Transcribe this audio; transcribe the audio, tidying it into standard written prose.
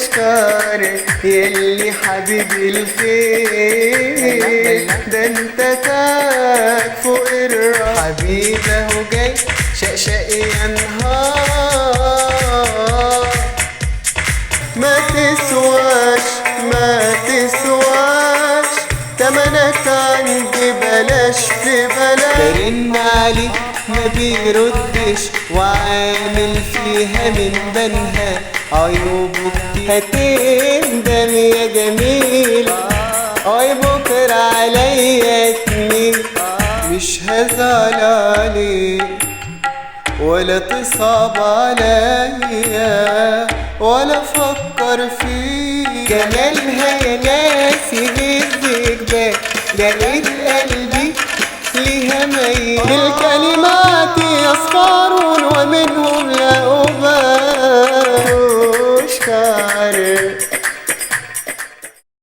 وشكاري يلي حبيبي الخير، ده انت تاج فوق الراس حبيبه وجاي شقشقي يا نهار. ما تسواش تمنك عندي بلاش في بلاش. برن عليه ما بيردش وعامل فيها من بنها عيوبه كتير، هتندم يا جميل اي بكرة عليا تميل. مش هزعل عليك ولا تصعب عليا ولا افكر فيك، جمالها يا ناسي بالذكبان لقيت قلبي ليها ميل. بالكلمات يسخرون ومنهم لا أبالي وشكاري